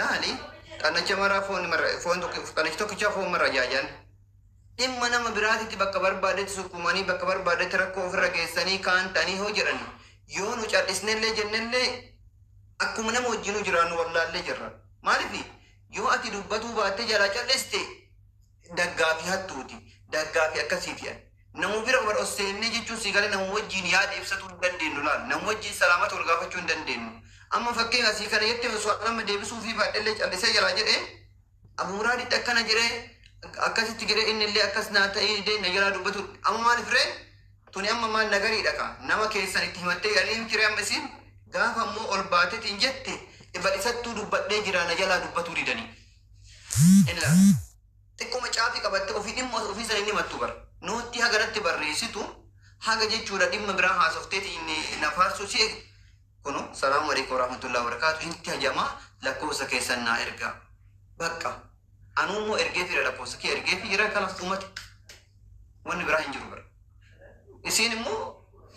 laali qannacha maraa foon qannachi tokkicha foon mara jaajan dhimma nama biraatitti bakka barbaadetti sukkumanii bakka barbaadetti rakkoo ofirra geessanii kaantanii hoo jedhan yoo nu callisnellee jennellee akkuma nama wajjinuu jiraannu wallaallee jirra. Maaliif yoo ati dubbatuu baattee jalaa calliste daggaafi hattuuti daggaafi akkasiiti namu bira wal osseennee jechuun si galee namu wajjin yaada ibsatuu hin dandeenyu laal namu wajjin salaamata wal gaafachuu hin dandeenyu. Amma fakkeenya asii kana jettee osoo nama deebisuu fi baadhellee callisee jalaa jedhee abumuraadhitti akkana jiree akkasitti jiree innillee akkas naa ta'ee deemna jalaa dubbatu amma maaliif ree tuni amma maal nagariidha ka nama keessan itti himattee galiin jiree amma isiin gaafa ammoo ol baatetiin jette bal'isattuu dubbadhee jira na jalaa dubbatuu didanii. Xiqquma caafii qabatte ofii dhimma ofii sana inni himattu bara. Nootti haganatti barreessitu haga jechuudha dhimma biraa haasofteetiin na faarsuu si eegi. Kunu salaamu alaikum warahmatullahi wabarakatuh inti hajamaa lakkoofsa keessan naa ergaa. Bakka anuummoo ergee fi lakkoofsa kee ergee fi jira kanas dhumate wanni biraa hin jiru bara. Isiin immoo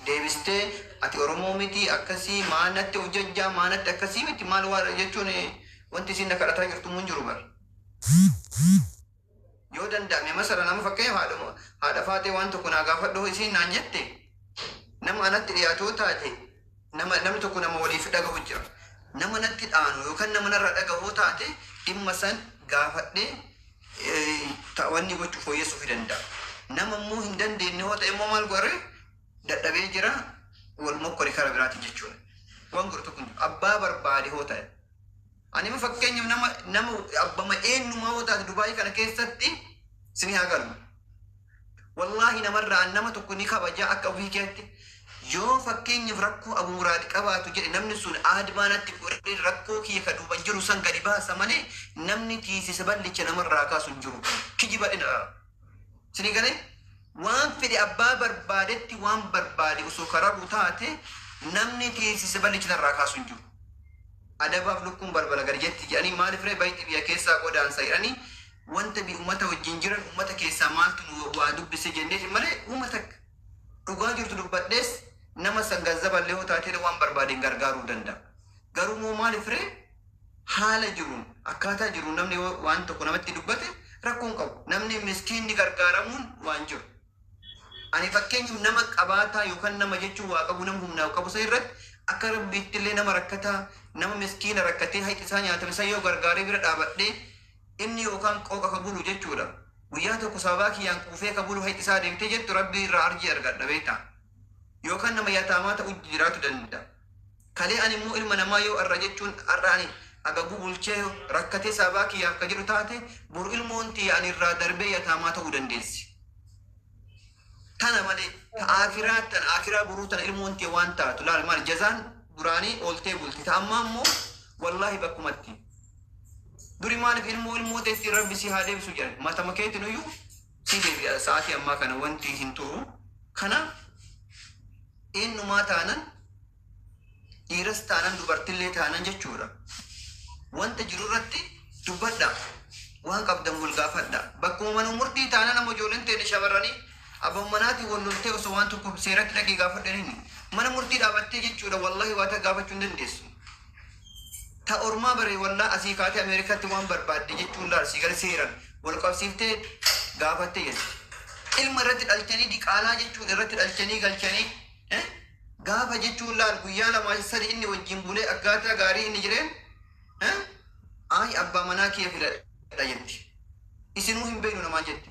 deebistee ati Oromoo miti akkasii maanatti hojjajjaa maanatti akkasii miti maal waa jechuun wanti isiin na kadhataa jirtu mun jiru bara. Yoo danda'ame masala nama fakkeenya haadha faatee waan tokko naa gaafadhu isiin naan jette nama anatti dhiyaatoo taate namni tokko nama waliif dhagahu jira. Nama natti dhaanu yookaan nama narra dhagahoo taate dhimma san gaafadhee wanni gochuu fooyyessuu fi danda'a. Nama immoo hin dandeenye yoo ta'e immoo maal godhare dadhabee jira wal mokkori kara biraati jechuudha. Waan godhu tokko abbaa barbaade hoo ta'e. Ani ma fakkeenyaaf nama abbama eenyumaa hoo taate Dubaayii kana keessatti sini haa galu. Wallaahi namarraa nama tokko ni kabaja akka ofii keetti. Yoo fakkeenyaaf rakkoo abumuraadi qabaatu jedhe namni sun aadmaanatti godhee rakkoo kiyya ka duuban jiru san gadi baasa malee namni tiisisa ballicha namarraa kaasu hin jiru. Kijiba dhina. Sini galee waan fedhe abbaa barbaadetti waan barbaade osoo karabu taate namni tiisisa ballicha narraa kaasu hin jiru. Adabaaf lukkuun balbala gadi jetti jedhanii maaliif ree baay'ee biyya keessaa godaansa jedhanii wanta bi ummata wajjin jiran ummata keessaa maaltu nu waa dubbise jenneeti malee ummata dhugaa jirtu dubbadhees nama san gazzaballee hoo taatee waan barbaadeen gargaaruu danda'a. Garuu moo maaliif ree haala jiruun akkaataa jiruun namni waan tokko namatti dubbate rakkoon qabu. Namni miskiinni gargaaramuun waan jiru. Ani fakkeenyaaf nama qabaataa yookaan nama jechuun waa qabu nama humnaa qabu isa irratti akka rabbiittillee nama rakkataa nama miskiina rakkatee hayti isaa nyaatame isa yoo gargaaree bira dhaabadhee inni yookaan qooqa ka bulu jechuudha. Guyyaa tokko sababaa kiyyaan quufee ka bulu hayti isaa deemtee jettu rabbii irraa arjii argadha beektaa. Yookaan nama yataamaa ta'uu jiraatu danda'a. Kalee ani immoo ilma namaa yoo arra jechuun arra ani agabuu bulchee rakkatee sababaa kiyyaaf ka jedhu taate buru ilmoon tiyya ani irraa darbee yataamaa ta'uu dandeessi. Tana malee akiraa buruu tana ilmoon tiyya waan taatu laal maal jazaan duraanii ooltee bulti ta'ammaa immoo wallaahi bakkumatti. Duri maaliif ilmoo teessi rabbi si haa deebisu jedhan matama keetiin iyyuu si deebi'a sa'aatii ammaa kana wanti hin turu. Kana eenyumaa taanan dhiiras taanan dubartillee taanan jechuudha. Wanta jiru irratti dubbadha waan qabdan bulgaafadha. Bakkuma mana murtii taanan nama ijoolleen ta'e shamarranii abban manaati walloltee osoo waan tokko seeratti dhaqee gaafadhaniin mana murtii dhaabattee jechuudha wallahi waa ta gaafachuu hin dandeessu. Ta ormaa bare wallaa asii kaatee Ameerikaatti waan barbaadde jechuun laal si gara seeran wal qabsiiftee gaafattee jechuudha. Ilma irratti dhalchanii diqaalaa jechuun irratti dhalchanii galchanii gaafa jechuun laal guyyaa lamaa sadi inni wajjin bulee akkaataa gaarii inni jireen ay abbaa manaa kiyya filadha jetti. Isinuu hin beeknu namaa jetti.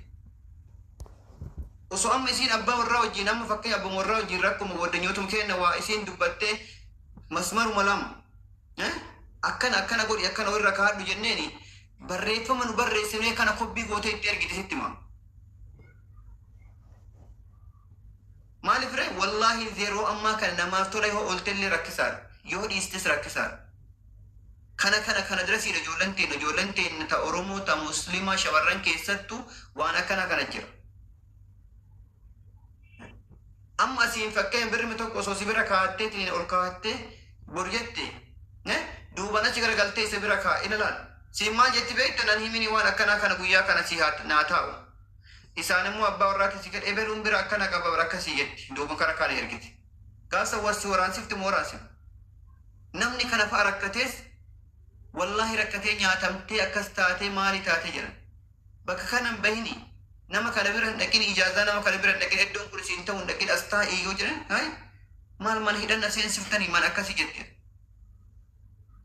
Osoo amma isiin abbaa warraa wajjin amma fakkeenya abbaa warraa wajjin rakkuma waddanyootuma kenna waa isiin dubbattee masmaruma lama akkana godhi akkana warra kaadhu jenneeni barreeffama nu barreessinee kana kobbii gootee itti ergite sitti himaa. Maaliif ree wallaahi yeroo ammaa kana namaaf tola yoo ooltellee rakkisaadha yoo dhiistes rakkisaadha. Kana dirasiidha ijoolleen teenya ta Oromoo ta Muslimaa shamarran keessattuu waan akkana kana jira. Amma asiin fakkeenya birri tokko osoo si bira kaa'atteetiin ol kaa'attee bor jette duubana achi garagaltee isa bira kaa'e ilaal. Siin maal jetti beektan an himini waan akkanaa kana guyyaa kana si naa taa'u. Isaan immoo abbaa warraatti si gadhee beruun bira akkana qaba akkasii jetti duuba kana kana ergiti. Gaasa warsi waraansifti moo waraansifu. Namni kana fa'a rakkatees wallahi rakkatee nyaatamtee akkas taatee maali taatee jiran bakka kanan bahini nama kana bira hin dhaqin ijaazaa nama kana bira hin dhaqin iddoon kun isiin ta'uu hin dhaqin as taa'ee yoo jiran hay maal mana hidhanna seensiftanii mana akkasii jette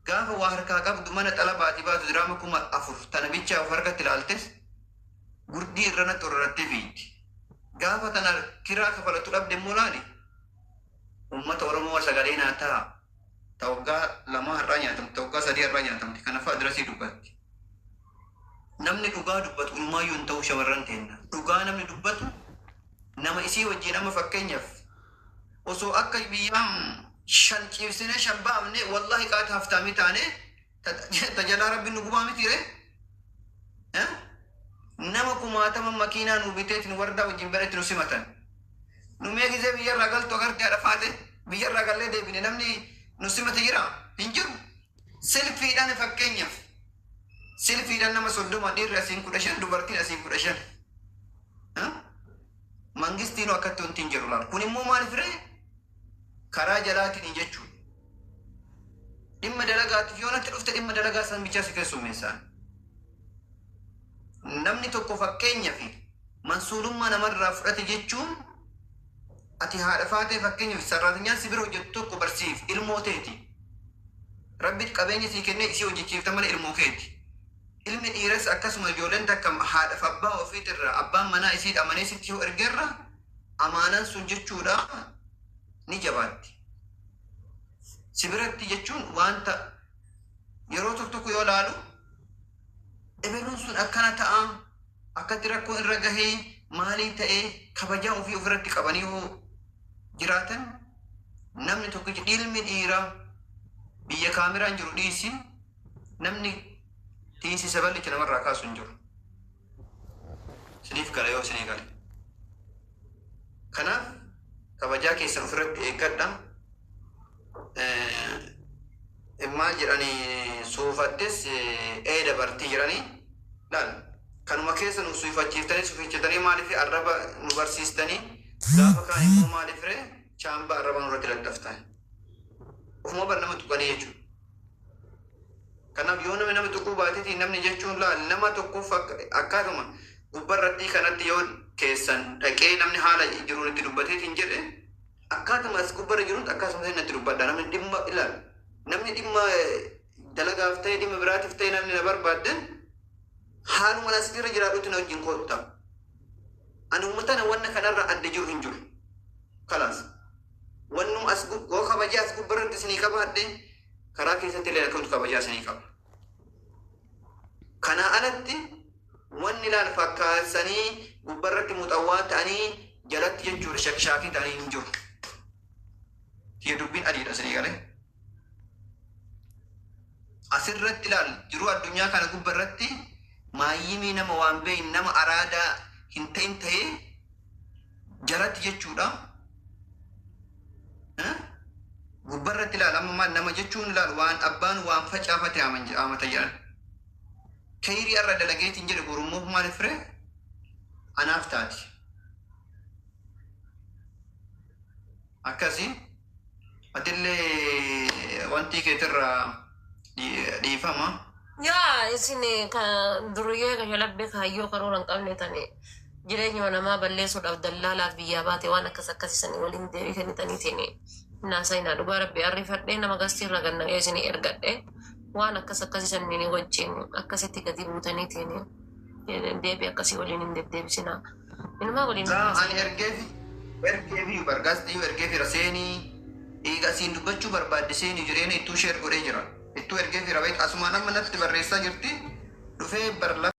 gaafa waa harkaa qabdu mana xalabaati baatu diraama 4,000 tana bichaa of harkatti ilaaltes gurdii irrana xorrattee fiiti gaafa tana kiraa kafalatu dhabde immoo laali ummata oromoo sagalee naa ta'a tawaggaa 2 har'aa nyaatamti tawaggaa 3 har'aa nyaatamti kanaaf adirasii dubbatti namni dhugaa dubbatu ulmaayyuu hin ta'u shamarran teenna dhugaa namni dubbatu nama isii wajjin amma fakkeenyaaf osoo akka biyyaan shan ciibsine shan baafne wallahi qaata haftaamii taane tajalaa rabbiin nu gubaa miti ree nama kumaatama makiinaa nu biteetin wardaa wajjin baretti nu simatan nu mee gizee biyyarraa galtu agartee adhafaate biyyarraa gallee deebine namni nu simate jira hin jiru silfiidhaan fakkeenyaaf silfiidhaan nama 30 dhiirri asiin 15 dubartiin asiin 15 mangistiinuu akkatti wanti hin jiru laal kun immoo maaliif ree karaa jalaatiin jechuun dhimma dalagaatiif yoo natti dhufte dhimma dalagaa san bichaa si keessummeessaan namni tokko fakkeenyaa fi mansuulummaa namarraa fudhate jechuun ati haadha faatee fakkeenyaaf sarraatanyaan si bira hojjettu tokko barsiif ilmoo teeti rabbi qabeenya sii kennee isii hojjechiifta malee ilmoo keeti ilmi dhiiras akkasuma ijoolleen takka haadhaaf abbaa ofiitirraa abbaan manaa isii amanee sitti yoo ergeerra amaanaan sun jechuudha ni jabaatti si biratti jechuun wanta yeroo tokko yoo laalu ebeluun sun akkana ta'a akkatti rakkoo irra gahee maalii ta'ee kabajaa ofii ofirratti qabanii yoo jiraatan namni tokkichi ilmi dhiiraa biyya kaameraan jiru dhiisi namni tiisisa ballicha namarraa kaasu hin jiru siniif gala yoo sinii gale kanaaf kabajaa keessan ofirratti eeggadha maal jedhanii suufattes dabartii jedhanii laal kanuma keessa nu suufachiiftanii suufinchatanii maaliif arraba nu barsiistanii gaafa kaan immoo maaliif ree chaamba arraba nurratti laddaftan ofuma bar nama tuqanii jechuudha kanaaf yoo nama tuquu baateetiin namni jechuun laal nama tokkoof akkaatuma gubbarratti kanatti yoo keessan dhaqee namni haala jiruun itti dubbateetiin jedhe akkaatuma as gubbarra jiruun akkasuma natti dubbadha namni dhimma ilaal namni dhimma dalagaaf ta'e dhimma biraatiif ta'e namni na barbaadden haaluma asirra jiraadhuutti na wajjin koottaa ani uummatana wanna kanarra adda jiru hin jiru kalaas wannum as goo kabajaa as gubbarratti isinii qabaadhe karaa keessatti illee akkamtu kabajaa isinii qaba kanaa alatti wanni ilaal fakkaasanii gubbarratti muuxawwaa ta'anii jalatti jechuudha shakshaakii ta'anii hin jiru tiya dubbiin adiidha isinii galee asirratti ilaal jiru addunyaa kana gubbarratti maayyimii nama waan beeyin nama araadaa hin ta'in ta'ee jalatti jechuudha gubbarratti ilaal amma maal nama jechuun ilaal waan abbaan waan facaafate amata jedhan kayrii irra dalageetiin jedhe borummoo maaliif ree anaaf taati akkasii atillee wanti keetirraa dhiifama yaa isin duruyyee kashalabbe kaayyoo karooran qabne tane jireenya namaa balleessuudhaaf dallaalaaf biyyaa baate waan akkas akkasisanii waliin deebii kennitaniitiin naasayinaa dhugaa rabbi arrifadhee nama gastii irra gannaqee isinii ergadhe waan akkas akkasisanii wajjin akkasitti gadi buutaniitiin deebii akkasii waliin hin deddeebisinaa inumaa waliin ani ergeefi bargaastii ergeefi raseenii dhiigasiin dubbachuu barbaaddiseenii jireenya ittuu sheer godhee jira ittuu ergeefi rabeet asumaan amma natti barreessaa jirti dhufee barla